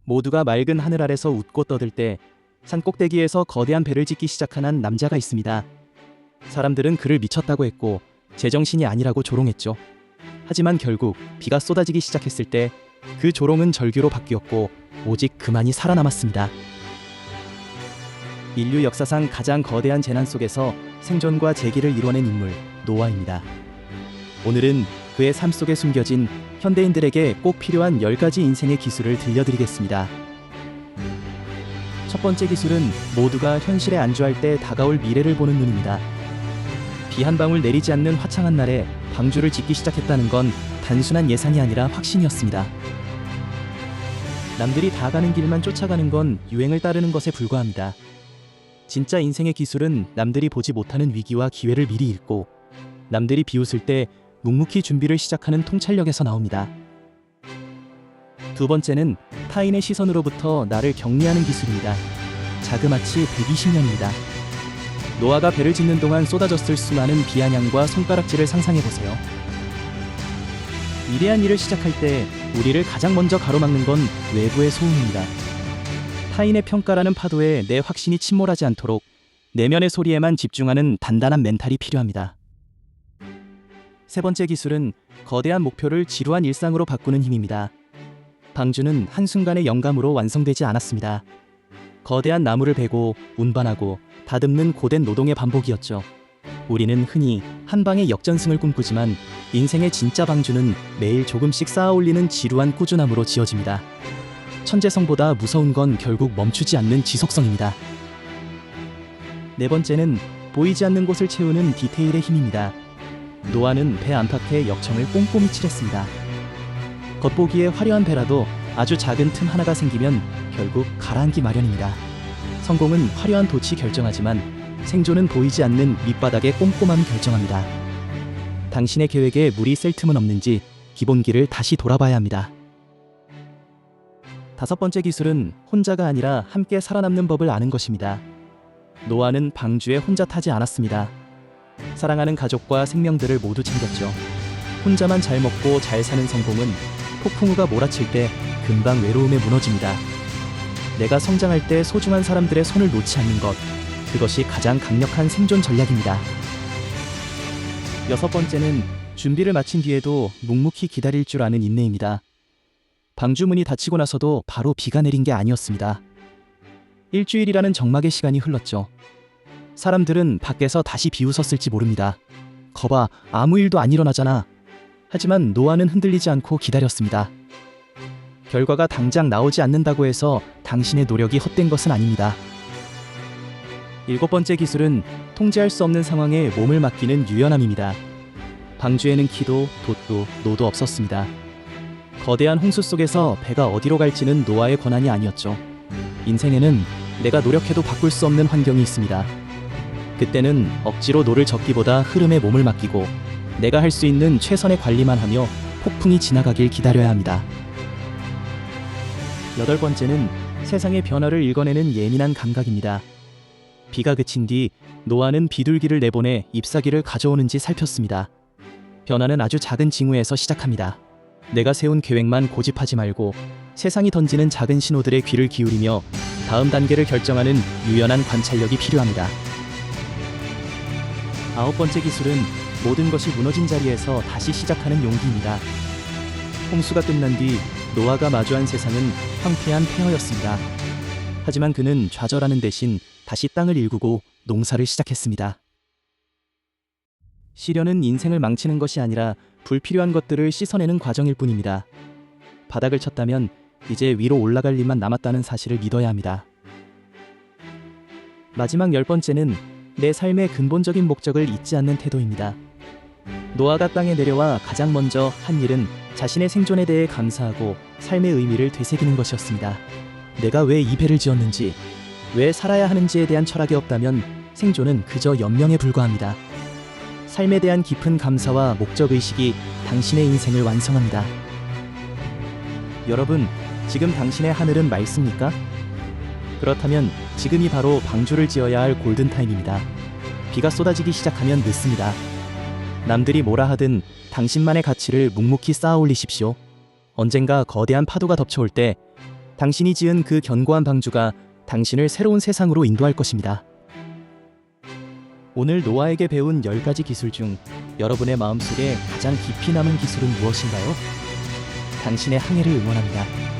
모두가 맑은 하늘 아래서 웃고 떠들 때 산 꼭대기에서 거대한 배를 짓기 시작한 한 남자가 있습니다. 사람들은 그를 미쳤다고 했고 제정신이 아니라고 조롱했죠. 하지만 결국 비가 쏟아지기 시작했을 때 그 조롱은 절규로 바뀌었고 오직 그만이 살아남았습니다. 인류 역사상 가장 거대한 재난 속에서 생존과 재기를 이뤄낸 인물 노아입니다. 오늘은 그의 삶 속에 숨겨진 현대인들에게 꼭 필요한 10가지 인생의 기술을 들려드리겠습니다. 첫 번째 기술은 모두가 현실에 안주할 때 다가올 미래를 보는 눈입니다. 비 한 방울 내리지 않는 화창한 날에 방주를 짓기 시작했다는 건 단순한 예상이 아니라 확신이었습니다. 남들이 다 가는 길만 쫓아가는 건 유행을 따르는 것에 불과합니다. 진짜 인생의 기술은 남들이 보지 못하는 위기와 기회를 미리 읽고 남들이 비웃을 때 묵묵히 준비를 시작하는 통찰력에서 나옵니다. 두 번째는 타인의 시선으로부터 나를 격리하는 기술입니다. 자그마치 120년입니다. 노아가 배를 짓는 동안 쏟아졌을 수많은 비아냥과 손가락질을 상상해보세요. 위대한 일을 시작할 때 우리를 가장 먼저 가로막는 건 외부의 소음입니다. 타인의 평가라는 파도에 내 확신이 침몰하지 않도록 내면의 소리에만 집중하는 단단한 멘탈이 필요합니다. 세 번째 기술은 거대한 목표를 지루한 일상으로 바꾸는 힘입니다. 방주는 한순간의 영감으로 완성되지 않았습니다. 거대한 나무를 베고 운반하고 다듬는 고된 노동의 반복이었죠. 우리는 흔히 한 방의 역전승을 꿈꾸지만 인생의 진짜 방주는 매일 조금씩 쌓아 올리는 지루한 꾸준함으로 지어집니다. 천재성보다 무서운 건 결국 멈추지 않는 지속성입니다. 네 번째는 보이지 않는 곳을 채우는 디테일의 힘입니다. 노아는 배 안팎에 역청을 꼼꼼히 칠했습니다. 겉보기에 화려한 배라도 아주 작은 틈 하나가 생기면 결국 가라앉기 마련입니다. 성공은 화려한 돛이 결정하지만 생존은 보이지 않는 밑바닥의 꼼꼼함이 결정합니다. 당신의 계획에 물이 셀 틈은 없는지 기본기를 다시 돌아봐야 합니다. 다섯 번째 기술은 혼자가 아니라 함께 살아남는 법을 아는 것입니다. 노아는 방주에 혼자 타지 않았습니다. 사랑하는 가족과 생명들을 모두 챙겼죠. 혼자만 잘 먹고 잘 사는 성공은 폭풍우가 몰아칠 때 금방 외로움에 무너집니다. 내가 성장할 때 소중한 사람들의 손을 놓지 않는 것, 그것이 가장 강력한 생존 전략입니다. 여섯 번째는 준비를 마친 뒤에도 묵묵히 기다릴 줄 아는 인내입니다. 방주문이 닫히고 나서도 바로 비가 내린 게 아니었습니다. 일주일이라는 적막의 시간이 흘렀죠. 사람들은 밖에서 다시 비웃었을지 모릅니다. 거봐, 아무 일도 안 일어나잖아. 하지만 노아는 흔들리지 않고 기다렸습니다. 결과가 당장 나오지 않는다고 해서 당신의 노력이 헛된 것은 아닙니다. 일곱 번째 기술은 통제할 수 없는 상황에 몸을 맡기는 유연함입니다. 방주에는 키도, 돛도, 노도 없었습니다. 거대한 홍수 속에서 배가 어디로 갈지는 노아의 권한이 아니었죠. 인생에는 내가 노력해도 바꿀 수 없는 환경이 있습니다. 그때는 억지로 노를 젓기보다 흐름에 몸을 맡기고 내가 할 수 있는 최선의 관리만 하며 폭풍이 지나가길 기다려야 합니다. 여덟 번째는 세상의 변화를 읽어내는 예민한 감각입니다. 비가 그친 뒤 노아는 비둘기를 내보내 잎사귀를 가져오는지 살폈습니다. 변화는 아주 작은 징후에서 시작합니다. 내가 세운 계획만 고집하지 말고 세상이 던지는 작은 신호들에 귀를 기울이며 다음 단계를 결정하는 유연한 관찰력이 필요합니다. 아홉 번째 기술은 모든 것이 무너진 자리에서 다시 시작하는 용기입니다. 홍수가 끝난 뒤 노아가 마주한 세상은 황폐한 폐허였습니다. 하지만 그는 좌절하는 대신 다시 땅을 일구고 농사를 시작했습니다. 시련은 인생을 망치는 것이 아니라 불필요한 것들을 씻어내는 과정일 뿐입니다. 바닥을 쳤다면 이제 위로 올라갈 일만 남았다는 사실을 믿어야 합니다. 마지막 열 번째는 내 삶의 근본적인 목적을 잊지 않는 태도입니다. 노아가 땅에 내려와 가장 먼저 한 일은 자신의 생존에 대해 감사하고 삶의 의미를 되새기는 것이었습니다. 내가 왜 이 배를 지었는지, 왜 살아야 하는지에 대한 철학이 없다면 생존은 그저 연명에 불과합니다. 삶에 대한 깊은 감사와 목적의식이 당신의 인생을 완성합니다. 여러분, 지금 당신의 하늘은 맑습니까? 그렇다면 지금이 바로 방주를 지어야 할 골든타임입니다. 비가 쏟아지기 시작하면 늦습니다. 남들이 뭐라 하든 당신만의 가치를 묵묵히 쌓아 올리십시오. 언젠가 거대한 파도가 덮쳐올 때 당신이 지은 그 견고한 방주가 당신을 새로운 세상으로 인도할 것입니다. 오늘 노아에게 배운 10가지 기술 중 여러분의 마음속에 가장 깊이 남은 기술은 무엇인가요? 당신의 항해를 응원합니다.